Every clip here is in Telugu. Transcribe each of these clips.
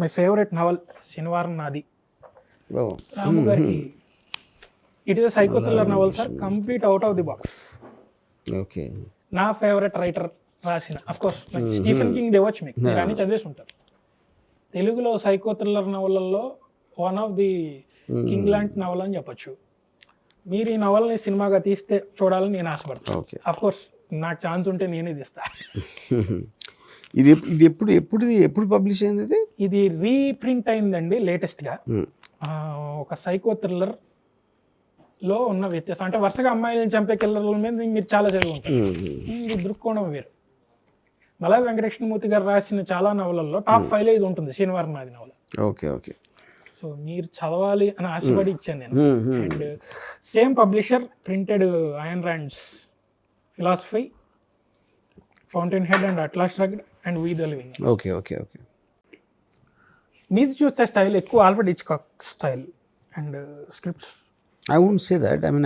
మై ఫేవరెట్ నవల్ శనివారం నాది, రాము గారికి. It is a psycho thriller novel sir, complete out of the box. Okay. నా ఫేవరెట్ రైటర్ రాసిన, అఫ్ కోర్స్ స్టీఫెన్ కింగ్ దేవచ్చు, మీకు మీరు అన్ని చదివేసి ఉంటారు. తెలుగులో సైకో థ్రిల్లర్ నవలల్లో వన్ ఆఫ్ ది కింగ్ లాంటి నవల్ అని చెప్పొచ్చు. మీరు ఈ నవల్ని సినిమాగా తీస్తే చూడాలని నేను ఆశపడతాను. అఫ్ కోర్స్ నాకు ఛాన్స్ ఉంటే నేనే తీస్తా. ఇది ఇది ఎప్పుడు పబ్లిష్ అయింది? ఇది రీప్రింట్ అయిందండి లేటెస్ట్గా. ఒక సైకో థ్రిల్లర్ లో ఉన్న వ్యత్యాసం అంటే వరుసగా అమ్మాయిలను చంపే కిల్లర్ల మీద మీరు చాలా చదివి ఉంటారు, ఇది దృక్కోణం వేరు. మలై వెంకటకృష్ణమూర్తి గారు రాసిన చాలా నవలల్లో టాప్ 5 ఇది ఉంటుంది, శనివారం నాది నవల. Okay okay. సో మీరు చదవాలి అని ఆశపడి ఇచ్చాను నేను. And same publisher printed Ayn Rand's philosophy, Fountainhead and Atlas Shrugged and We the Living. Okay okay okay. మీది చూస్తే స్టైల్ ఎక్కువ Alfred Hitchcock style and scripts. I won't say that. I mean,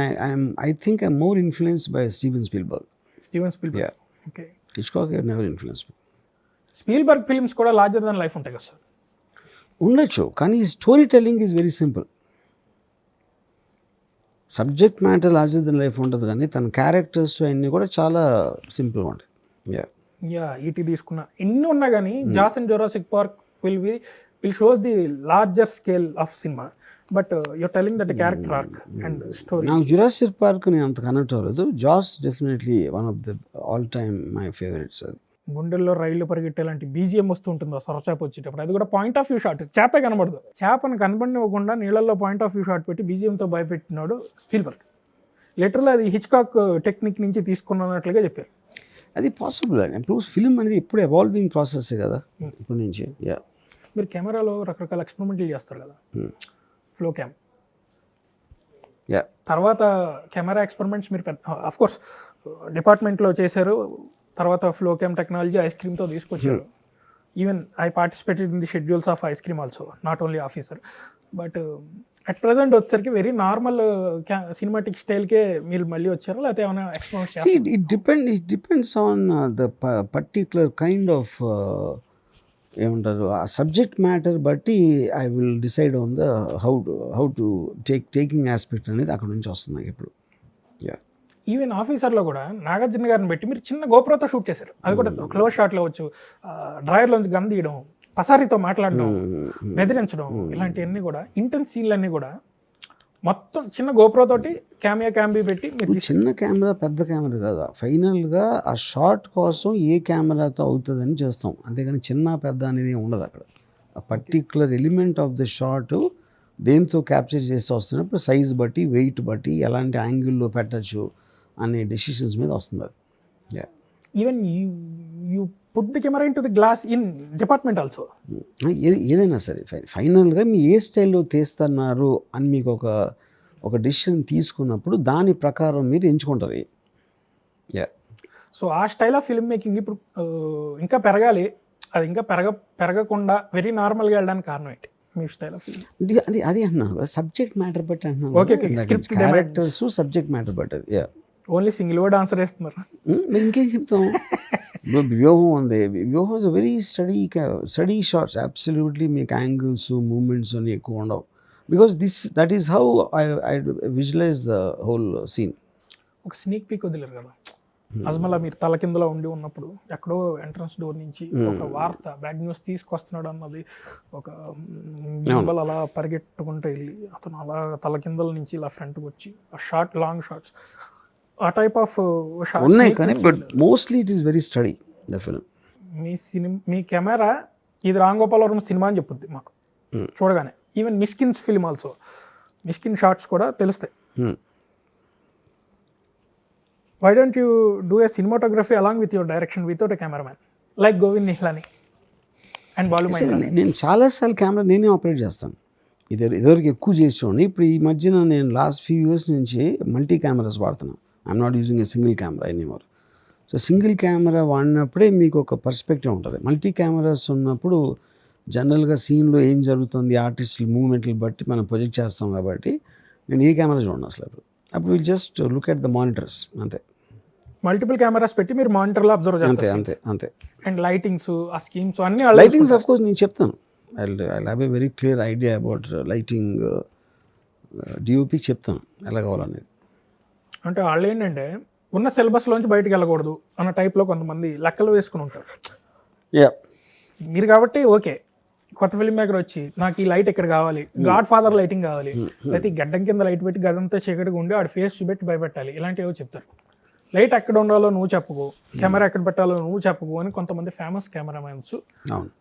I think I'm more influenced by Steven Spielberg. Yeah. Okay. Hitchcock had never influenced me. Spielberg films కూడా లార్జర్ దెన్ లైఫ్ ఉంటాయి కదా సార్? ఉండొచ్చు, కానీ story telling is very simple. Subject matter larger than life ఉంటుంది, కానీ తన క్యారెక్టర్స్ అన్నీ కూడా చాలా సింపుల్గా ఉంటాయి. ఈటీ తీసుకున్న ఎన్ని ఉన్నా కానీ Jaws and Jurassic Park will shows the larger scale of cinema. But you're telling that character arc and story. నాకు జురాసిక్ పార్క్ నేను అంత కనెక్ట్ అవ్వలేదు. Jaws definitely one of the all time my favourites. అది గుండెల్లో రైళ్లు పరిగెట్టే లాంటి బీజిఎం వస్తూ ఉంటుంది సొరచేప వచ్చేటప్పుడు. అది కూడా పాయింట్ ఆఫ్ వ్యూ షాట్, చేపే కనబడదు. చేపను కనబడివ్వకుండా నీళ్ళల్లో పాయింట్ ఆఫ్ వ్యూ షాట్ పెట్టి బీజిఎంతో భయపెట్టినాడు స్పీల్బర్గ్. లిటరల్ అది హిచ్కాక్ టెక్నిక్ నుంచి తీసుకున్నట్లుగా చెప్పారు. అది పాసిబుల్ అండి. ఇప్పుడు ఫిల్మ్ అనేది ఎప్పుడు ఎవాల్వింగ్ ప్రాసెస్ కదా ఇప్పటి నుంచి. మీరు కెమెరాలో రకరకాల ఎక్స్పెరిమెంట్లు చేస్తారు కదా, ఫ్లో క్యామ్ తర్వాత కెమెరా ఎక్స్పెరిమెంట్స్ మీరు అఫ్ కోర్స్ డిపార్ట్మెంట్లో చేశారు. తర్వాత ఫ్లో క్యామ్ టెక్నాలజీ ఐస్ క్రీమ్తో తీసుకొచ్చారు. Even I participated in the schedules of ice cream also, not only officer. But at present వచ్చేసరికి వెరీ నార్మల్ సినిమాటిక్ స్టైల్కే మీరు మళ్ళీ వచ్చారు, లేకపోతే ఏమైనా ఎక్స్పెరిమెంట్ చేస్తారు? It depends on the particular kind of ఏమంటారు ఆ సబ్జెక్ట్ మ్యాటర్ బట్టి I will decide on the how to taking aspect అనేది అక్కడ నుంచి వస్తుంది నాకు ఇప్పుడు. ఈవెన్ ఆఫీసర్లో కూడా నాగార్జున గారిని పెట్టి మీరు చిన్న గోప్రోతో షూట్ చేశారు. అది కూడా క్లోజ్ షాట్లో వచ్చు, డ్రాయర్లోంచి గన్ తీయడం, పసారితో మాట్లాడడం, బెదిరించడం, ఇలాంటివన్నీ కూడా ఇంటెన్స్ సీన్లన్నీ కూడా మొత్తం చిన్న గోప్రో తోటి క్యామ్బీ పెట్టి మీరు. చిన్న కెమెరా పెద్ద కెమెరా కాదు, ఫైనల్గా ఆ షాట్ కోసం ఏ కెమెరాతో అవుతుందని చేస్తాం, అంతేగాని చిన్న పెద్ద అనేది ఉండదు అక్కడ. ఆ particular element of the shot దేంతో క్యాప్చర్ చేస్తూ వస్తున్నప్పుడు సైజ్ బట్టి వెయిట్ బట్టి ఎలాంటి యాంగిల్లో పెట్టచ్చు అనే డెసిషన్స్ మీద వస్తుంది అది. Even you put the camera in to the glass in department also. ఏదైనా సరే ఫైనల్గా మీ ఏ స్టైల్లో తీస్తున్నారు అని మీకు ఒక డెసిషన్ తీసుకున్నప్పుడు దాని ప్రకారం మీరు ఎంచుకుంటారు. సో ఆ స్టైల్ ఆఫ్ ఫిల్మ్ మేకింగ్ ఇప్పుడు ఇంకా పెరగాలి, అది ఇంకా పెరగకుండా వెరీ నార్మల్గా వెళ్ళడానికి కారణం ఏంటి? మీ స్టైల్ ఆఫ్ ఫిల్మ్ అది అంటున్నాను, సబ్జెక్ట్ మ్యాటర్ బట్టి అంటున్నాను. Okay, script characters subject matter బట్టి. అది ఓన్లీ సింగిల్ వర్డ్ ఆన్సర్ వేస్తున్నారు. ఇంకేం చెప్తాం? వ్యూహం ఉంది, Vyuham is very steady shots. Absolutely మీకు యాంగిల్స్ మూమెంట్స్ అని ఎక్కువ ఉండవు. Because that is how I visualise the whole scene. ఒక స్నీక్ పీక్ వదిలేరు కదా అజ్మలా, మీరు తల కిందలో ఉన్నప్పుడు ఎక్కడో ఎంట్రన్స్ డోర్ నుంచి ఒక వార్త బ్యాడ్ న్యూస్ తీసుకొస్తున్నాడు అన్నది, ఒక గింబల్ అలా పరిగెట్టుకుంటూ వెళ్ళి అతను అలా తల కిందల నుంచి ఇలా ఫ్రంట్కి వచ్చి ఆ షార్ట్ లాంగ్ షార్ట్స్ ఆ టైప్ ఆఫ్ ఉన్నాయి, కానీ but mostly it is very steady the film. మీ కెమెరా ఇది రామ్ గోపాల్ వర్మ సినిమా అని చెప్పుద్ది మాకు చూడగానే. Even Mysskin's film also, Mysskin shots కూడా తెలుస్తాయి. Why don't you do a cinematography along with your direction without a cameraman like Govind Nihalani and Balu మైలాని? నేను చాలాసార్లు కెమెరా నేనే ఆపరేట్ చేస్తాను. ఇదివరకు ఎక్కువ చేసేవాడిని. ఇప్పుడు ఈ మధ్యన నేను లాస్ట్ ఫ్యూ ఇయర్స్ నుంచి మల్టీ కెమెరాస్ వాడుతున్నాను. I'm not using a single camera anymore. So single camera వాడినప్పుడే మీకు ఒక పర్స్పెక్టివ్ ఉంటుంది. మల్టీ కెమెరాస్ ఉన్నప్పుడు జనరల్గా సీన్లో ఏం జరుగుతుంది, ఆర్టిస్టుల మూవ్మెంట్లు బట్టి మనం ప్రొజెక్ట్ చేస్తాం కాబట్టి నేను ఏ కెమెరా చూడండి అసలు. అప్పుడు will just look at the monitors అంతే. మల్టిపుల్ కెమెరాస్ పెట్టి మీరు మానిటర్లో అబ్జర్వ్ చేస్తారు. అంతే. అండ్ లైటింగ్స్, ఆ స్కీమ్స్ అన్ని లైటింగ్స్ ఆఫ్ కోర్స్ నేను చెప్తాను. I have a very clear idea about lighting. డిఓపికి చెప్తాను ఎలా కావాలనేది. అంటే వాళ్ళు ఏంటంటే ఉన్న సిలబస్లోంచి బయటికి వెళ్ళకూడదు అన్న టైప్లో కొంతమంది లెక్కలు వేసుకుని ఉంటారు. యా, మీరు కాబట్టి ఓకే, కొత్త ఫిల్మ్ మేకర్ వచ్చి నాకు ఈ లైట్ ఇక్కడ కావాలి, గాడ్ ఫాదర్ లైటింగ్ కావాలి, లేకపోతే ఈ గడ్డం కింద లైట్ పెట్టి గదంతా చీకటిగా ఉండి ఆడ ఫేస్ చూపెట్టి భయపెట్టాలి, ఇలాంటివి చెప్తారు. లైట్ ఎక్కడ ఉండాలో నువ్వు చెప్పుకో, కెమెరా ఎక్కడ పెట్టాలో నువ్వు చెప్పుకో అని కొంతమంది ఫేమస్ కెమెరామెన్స్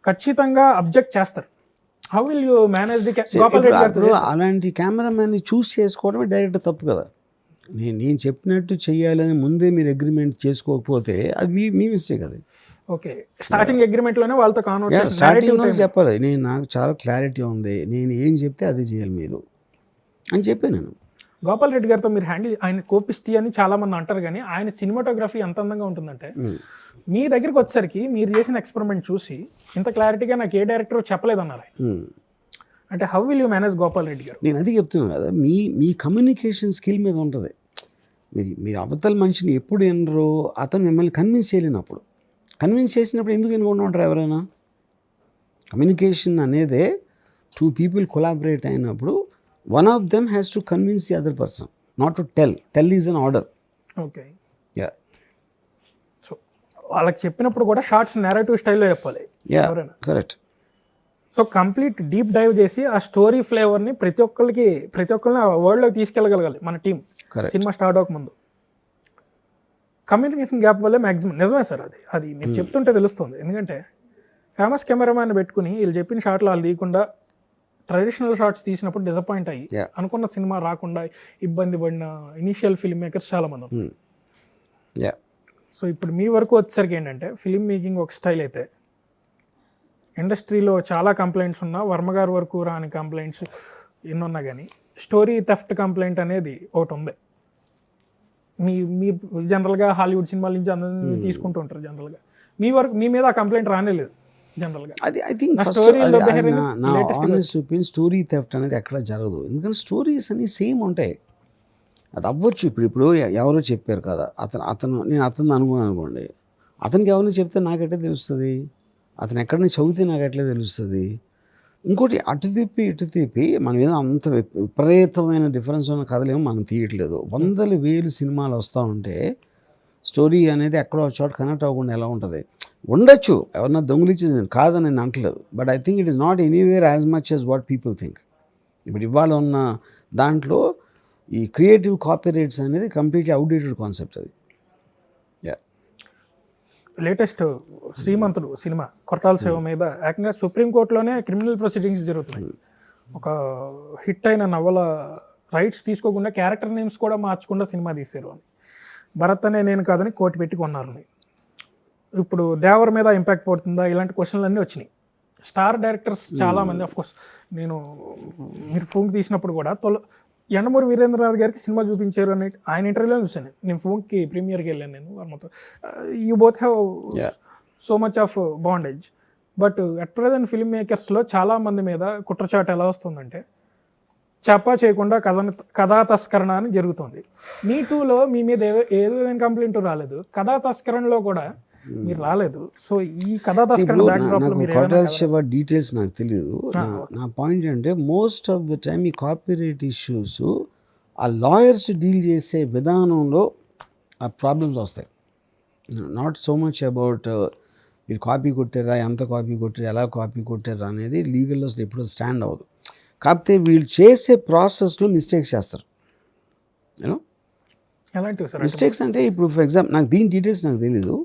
ఖచ్చితంగా అబ్జెక్ట్ చేస్తారు. How will you manage the? అలాంటి కెమెరామెన్ని చూస్ చేసుకోవడమే డైరెక్ట్ తప్పు కదా. నేను చెప్పినట్టు చెయ్యాలని ముందే మీరు అగ్రిమెంట్ చేసుకోకపోతే అది మీ మిస్టేక్. అది ఓకే, స్టార్టింగ్ అగ్రిమెంట్లోనే వాళ్ళతో కాన్వర్సేషన్ స్టార్టింగ్లో చెప్పాలి, నాకు చాలా క్లారిటీ ఉంది, నేను ఏం చెప్తే అది చేయాలి మీరు అని చెప్పాను నేను. గోపాల్ రెడ్డి గారితో మీరు హ్యాండిల్ ఆయన కోపిస్తే అని చాలా మంది అంటారు, కానీ ఆయన సినిమాటోగ్రఫీ ఎంత అందంగా ఉంటుందంటే మీ దగ్గరికి వచ్చేసరికి మీరు చేసిన ఎక్స్పెరిమెంట్ చూసి ఇంత క్లారిటీగా నాకు ఏ డైరెక్టర్ చెప్పలేదన్నారు. అంటే how will you manage Gopal Reddy గారు? నేను అది చెప్తున్నాను కదా, మీ కమ్యూనికేషన్ స్కిల్ మీద ఉంటుంది. మీరు అవతల మనిషిని ఎప్పుడు వినరో అతను మిమ్మల్ని కన్విన్స్ చేయలేనప్పుడు, కన్విన్స్ చేసినప్పుడు ఎందుకు ఎన్నుకుంటూ ఉంటారు ఎవరైనా? కమ్యూనికేషన్ అనేదే 2 people కొలాబరేట్ అయినప్పుడు one of them has to convince the other person, not to tell. Tell is an order. Okay, yeah. So వాళ్ళకి చెప్పినప్పుడు కూడా షార్ట్స్ నేరేటివ్ స్టైల్లో చెప్పాలి ఎవరైనా. Correct. So complete deep dive చేసి ఆ స్టోరీ ఫ్లేవర్ని ప్రతి ఒక్కరిని ఆ వరల్డ్లోకి తీసుకెళ్ళగలగాలి మన టీం సినిమా స్టార్ట్ అవ్వకముందు. కమ్యూనికేషన్ గ్యాప్ వల్లే మ్యాక్సిమం నిజమే సార్, అది మీరు చెప్తుంటే తెలుస్తుంది. ఎందుకంటే ఫేమస్ కెమెరామ్యాన్ పెట్టుకుని వీళ్ళు చెప్పిన షాట్లు వాళ్ళు తీయకుండా ట్రెడిషనల్ షార్ట్స్ తీసినప్పుడు డిసప్పాయింట్ అయ్యి అనుకున్న సినిమా రాకుండా ఇబ్బంది పడిన ఇనీషియల్ ఫిల్మ్ మేకర్స్ చాలామంది ఉన్నారు. సో ఇప్పుడు మీ వరకు వచ్చేసరికి ఏంటంటే ఫిల్మ్ మేకింగ్ ఒక స్టైల్ అయితే ఇండస్ట్రీలో చాలా కంప్లైంట్స్ ఉన్నా, వర్మ గారి వరకు రాని కంప్లైంట్స్ ఎన్నున్నా కానీ స్టోరీ థెఫ్ట్ కంప్లైంట్ అనేది ఒకటి ఉంది. మీ జనరల్గా హాలీవుడ్ సినిమాల నుంచి అందరినీ తీసుకుంటూ ఉంటారు. జనరల్గా మీ మీద ఆ కంప్లైంట్ రానేలేదు జనరల్గా. అది ఐ థింక్ స్టోరీ థెఫ్ట్ అనేది ఎక్కడ జరగదు. ఎందుకంటే స్టోరీస్ అన్ని సేమ్ ఉంటాయి. అది అవ్వచ్చు. ఇప్పుడు ఎవరో చెప్పారు కదా, నేను అతను అనుకోండి, అతనికి ఎవరిని చెప్తే నాకెట్లా తెలుస్తుంది? అతను ఎక్కడి నుంచి చదివితే నాకు ఎట్లా తెలుస్తుంది? ఇంకోటి అటు తిప్పి మనం ఏదో అంత విపరీతమైన డిఫరెన్స్ ఉన్న కథలేమో మనం తీయట్లేదు. 100,000 సినిమాలు వస్తూ ఉంటే స్టోరీ అనేది ఎక్కడో చోట కనెక్ట్ అవ్వకుండా ఎలా ఉంటుంది? ఉండొచ్చు, ఎవరన్నా దొంగిలించేది కాదని నేను అంటలేదు. But I think it is not anywhere as much as what people think. ఇప్పుడు ఇవాళ ఉన్న దాంట్లో ఈ క్రియేటివ్ కాపీరైట్స్ అనేది కంప్లీట్లీ అవుట్డేటెడ్ కాన్సెప్ట్. అది లేటెస్ట్ శ్రీమంతుడు సినిమా కొరటాల శివ మీద ఏకంగా సుప్రీంకోర్టులోనే క్రిమినల్ ప్రొసీడింగ్స్ జరుగుతున్నాయి. ఒక హిట్ అయిన నవల రైట్స్ తీసుకోకుండా క్యారెక్టర్ నేమ్స్ కూడా మార్చకుండా సినిమా తీశారు అని భరత్ అనే నేను కాదని కోర్టు పెట్టి కొన్నారు. ఇప్పుడు దేవర్ మీద ఇంపాక్ట్ పడుతుందా? ఇలాంటి క్వశ్చన్లు అన్నీ వచ్చినాయి. స్టార్ డైరెక్టర్స్ చాలామంది ఆఫ్కోర్స్ మీరు ఫోన్ తీసినప్పుడు కూడా యండమూరి వీరేంద్రనాథ్ గారికి సినిమా చూపించారు అని ఆయన ఇంటర్వ్యూలో చూసాను. నేను ఫోన్కి ప్రీమియర్కి వెళ్ళాను నేను వర్మతో. You both have so much of bondage. But at present film మేకర్స్లో చాలామంది మీద కుట్రచాటు ఎలా వస్తుందంటే చెప్పా చేయకుండా కథా తస్కరణ అని జరుగుతుంది. మీ టూలో మీ మీద ఏదైనా కంప్లైంట్ రాలేదు, కథా తస్కరణలో కూడా మీరు రాలేదు. సో ఈ కథా తస్కరణ డీటెయిల్స్ నాకు తెలియదు. నా పాయింట్ అంటే మోస్ట్ ఆఫ్ ద టైమ్ ఈ కాపీరైట్ ఇష్యూస్ ఆ లాయర్స్ డీల్ చేసే విధానంలో ఆ ప్రాబ్లమ్స్ వస్తాయి. నాట్ సో మచ్ అబౌట్ మీరు కాపీ కొట్టారా, ఎంత కాపీ కొట్టారు, ఎలా కాపీ కొట్టారా అనేది లీగల్లో ఎప్పుడూ స్టాండ్ అవ్వదు. కాకపోతే వీళ్ళు చేసే ప్రాసెస్లో మిస్టేక్స్ చేస్తారు. యూనో మిస్టేక్స్ అంటే ఇప్పుడు ఫర్ ఎగ్జాంపుల్ నాకు దీని డీటెయిల్స్ నాకు తెలీదు.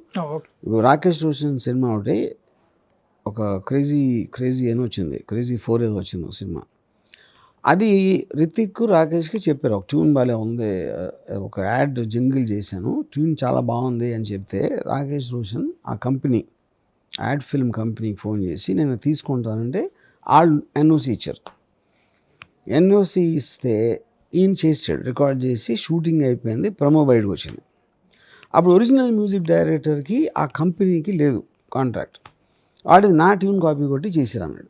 ఇప్పుడు రాకేష్ రోషన్ సినిమా ఒకటి ఒక క్రేజీ ఏమో వచ్చింది, క్రేజీ 4 ఏదో వచ్చింది ఒక సినిమా. అది రితిక్ రాకేష్కి చెప్పారు, ఒక ట్యూన్ బాగా ఉంది, ఒక యాడ్ జింగిల్ చేశాను, ట్యూన్ చాలా బాగుంది అని చెప్తే రాకేష్ రోషన్ ఆ కంపెనీ యాడ్ ఫిల్మ్ కంపెనీకి ఫోన్ చేసి నేను తీసుకుంటానంటే వాళ్ళు ఎన్ఓసి ఇచ్చారు. ఎన్ఓసి ఇస్తే ఈయన చేసాడు, రికార్డ్ చేసి షూటింగ్ అయిపోయింది, ప్రమో బయటకు వచ్చింది. అప్పుడు ఒరిజినల్ మ్యూజిక్ డైరెక్టర్కి ఆ కంపెనీకి లేదు కాంట్రాక్ట్. వాడిది నా ట్యూన్ కాపీ కొట్టి చేసిరు అన్నాడు.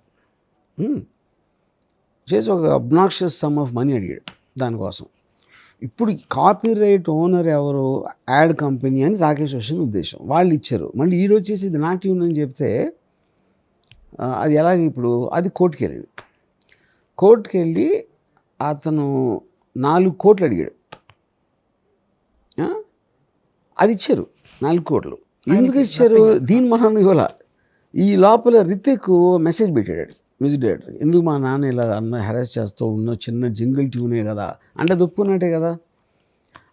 చేసి ఒక అబ్నాక్షియస్ సమ్ ఆఫ్ మనీ అడిగాడు దానికోసం. ఇప్పుడు కాపీరైట్ ఓనర్ ఎవరు? యాడ్ కంపెనీ అని రాకేష్ రోషన్ ఉద్దేశం. వాళ్ళు ఇచ్చారు. మళ్ళీ ఈరోజు వచ్చేసి ఇది నా ట్యూన్ అని చెప్తే అది ఎలాగ ఇప్పుడు అది కోర్టుకి వెళ్ళింది. కోర్టుకి వెళ్ళి అతను 4 కోట్లు అడిగాడు. అది ఇచ్చారు 4 కోట్లు. ఎందుకు ఇచ్చారు? దీని మహాన్ ఇవాళ ఈ లోపల రితిక్ మెసేజ్ పెట్టాడు మ్యూజిక్ డైరెక్టర్, ఎందుకు మా నాన్న ఇలా అన్న హెరాస్ చేస్తూ ఉన్న చిన్న జింగిల్ ట్యూనే కదా అంటే అది ఒప్పుకున్నట్టే కదా.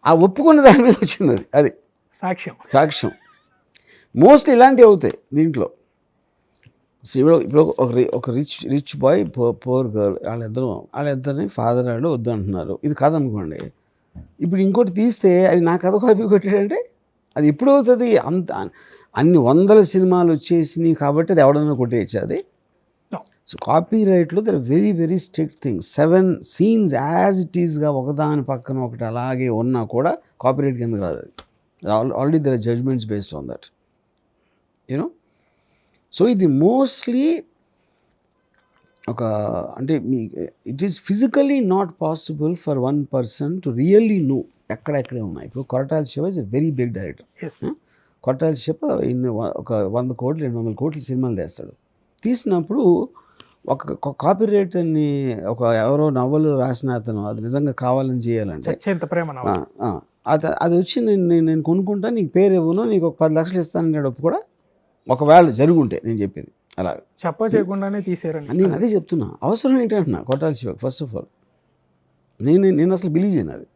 ఆ ఒప్పుకున్న దాని మీద వచ్చింది అది సాక్ష్యం. మోస్ట్ ఇలాంటివి అవుతాయి దీంట్లో. సో ఇప్పుడు ఒక రిచ్ బాయ్ పోర్ గర్ల్ వాళ్ళిద్దరిని ఫాదర్ వాళ్ళు వద్దు అంటున్నారు, ఇది కాదనుకోండి. ఇప్పుడు ఇంకోటి తీస్తే అది నా కథ కాపీ కొట్టాడంటే అది ఎప్పుడు అవుతుంది? అన్ని 100 సినిమాలు వచ్చేసినాయి కాబట్టి అది ఎవడన్నా కొట్టేయచ్చు అది. సో కాపీ రైట్లో there very very strict things. 7 scenes as it ఈస్గా ఒకదాని పక్కన ఒకటి అలాగే ఉన్నా కూడా కాపీ రైట్ కింద కాదు అది. Already there are judgements based on that you know. So ఇది మోస్ట్లీ ఒక అంటే మీ it is physically not possible for one person to really know ఎక్కడెక్కడే ఉన్నాయి. ఇప్పుడు Koratala Siva is a very big director. Koratala Siva ఒక 100 కోట్లు 200 కోట్ల సినిమాలు తీస్తాడు. తీసినప్పుడు ఒక కాపీ రైటర్ని ఎవరో నవలు రాసిన అతను అది నిజంగా కావాలని చేయాలంటే అది వచ్చి నేను కొనుక్కుంటా, నీకు పేరు ఇవ్వను, నీకు ఒక 10 లక్షలు ఇస్తాను అనేటప్పుడు కూడా ఒకవేళ జరుగుంటే నేను చెప్పేది అలా చెప్పకుండానే తీసారని నేను అదే చెప్తున్నా. అవసరం ఏంటంటున్నా కొట్టాలి శివ. ఫస్ట్ ఆఫ్ ఆల్ నేను అసలు బిలీవ్ చేయను అది.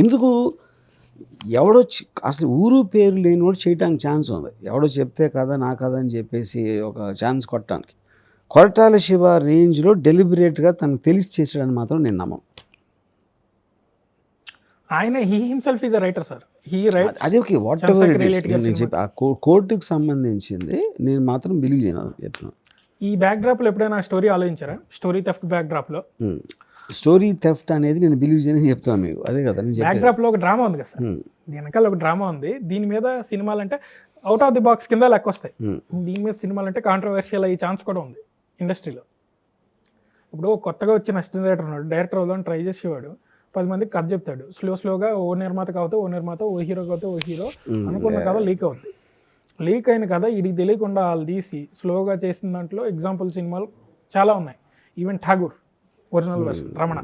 ఎందుకు ఎవడో అసలు ఊరు పేరు లేనివాడు చేయటానికి ఛాన్స్ ఉంది. ఎవడో చెప్తే కదా నా కదా అని చెప్పేసి ఒక ఛాన్స్ కొట్టడానికి. కొరటాల శివ రేంజ్లో డెలిబరేట్గా తనకు తెలిసి చేసాడని మాత్రం నేను నమ్మను. ఆయన he himself is a writer sir. అది okay, whatever it is. నేను చెప్పి ఆ కోర్టుకు సంబంధించింది నేను మాత్రం బిలీవ్ చేయను. ఈ బ్యాక్ డ్రాప్లో ఎప్పుడైనా స్టోరీ ఆలోచించారా? స్టోరీ థెఫ్ట్ బ్యాక్ డ్రాప్లో స్టోరీ థెఫ్ట్ అనేది నేను బిలీవ్ చేయని చెప్తాను మీకు. అదే కదా నేను బ్యాక్ డ్రాప్లో ఒక డ్రామా ఉంది కదా సార్, దీని వెనకాల ఒక డ్రామా ఉంది. దీని మీద సినిమాలు అంటే అవుట్ ఆఫ్ ది బాక్స్ కింద లెక్క వస్తాయి. దీని మీద సినిమాలు అంటే కాంట్రవర్షియల్ అయ్యే ఛాన్స్ కూడా ఉంది ఇండస్ట్రీలో. ఇప్పుడు కొత్తగా వచ్చిన అసిస్టెంట్ డైరెక్టర్ ఉన్నాడు, డైరెక్టర్ అవుదాం ట్రై చేసేవాడు, 10 మందికి కథ చెప్తాడు, స్లోగా ఓ నిర్మాతకు అవుతావు, ఓ నిర్మాత, ఓ హీరోకి అవుతావు, ఓ హీరో అనుకున్న కథ లీక్ అవుతుంది. లీక్ అయిన కథ ఇది తెలియకుండా వాళ్ళు తీసి స్లోగా చేసిన దాంట్లో ఎగ్జాంపుల్ సినిమాలు చాలా ఉన్నాయి. Even Tagore original version, Ramana,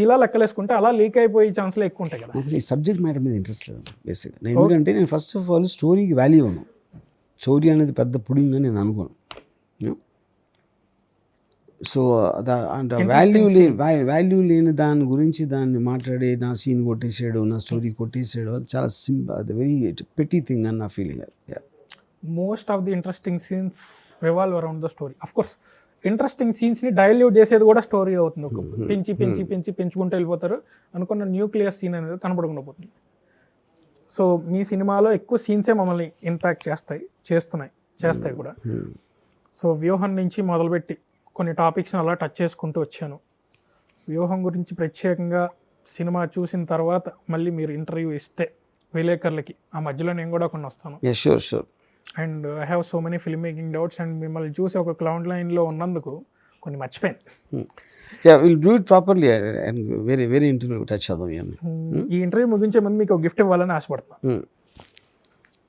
ఇలా లెక్కలేసుకుంటే అలా లీక్ అయిపోయే ఛాన్స్లు ఎక్కువ ఉంటాయి కదా. నాకు ఈ సబ్జెక్ట్ మ్యాటర్ మీద ఇంట్రెస్ట్ లేదు బేసిక్గా. ఎందుకంటే నేను ఫస్ట్ ఆఫ్ ఆల్ స్టోరీకి వాల్యూ ఉన్నాను. స్టోరీ అనేది పెద్ద పుడింగ్ అని నేను అనుకోను. సో అంటే వాల్యూ లేని దాని గురించి దాన్ని మాట్లాడి నా సీన్ కొట్టేసాడు, నా స్టోరీ కొట్టేసాడు, అది చాలా అది వెరీ పెటీ థింగ్ అని నా feeling. Most of the interesting scenes revolve around the story. Of course interesting సీన్స్ని డైల్యూట్ చేసేది కూడా స్టోరీ అవుతుంది. పెంచుకుంటూ వెళ్ళిపోతారు, అనుకున్న న్యూక్లియస్ సీన్ అనేది కనపడకుండా పోతుంది. సో మీ సినిమాలో ఎక్కువ సీన్సే మమ్మల్ని ఇంపాక్ట్ చేస్తాయి కూడా. సో వ్యూహం నుంచి మొదలుపెట్టి కొన్ని టాపిక్స్ని అలా టచ్ చేసుకుంటూ వచ్చాను. వ్యూహం గురించి ప్రత్యేకంగా సినిమా చూసిన తర్వాత మళ్ళీ మీరు ఇంటర్వ్యూ ఇస్తే విలేకరులకి ఆ మధ్యలో నేను కూడా కొన్ని వస్తాను. Sure. And I have so many film making doubts and మిమ్మల్ని చూసి ఒక క్లౌడ్ లైన్లో ఉన్నందుకు కొన్ని మర్చిపోయాను. Will do it properly and very very interview touch అవుదాం. ఈ ఇంటర్వ్యూ ముగించే ముందు మీకు ఒక గిఫ్ట్ ఇవ్వాలని ఆశపడుతున్నాను.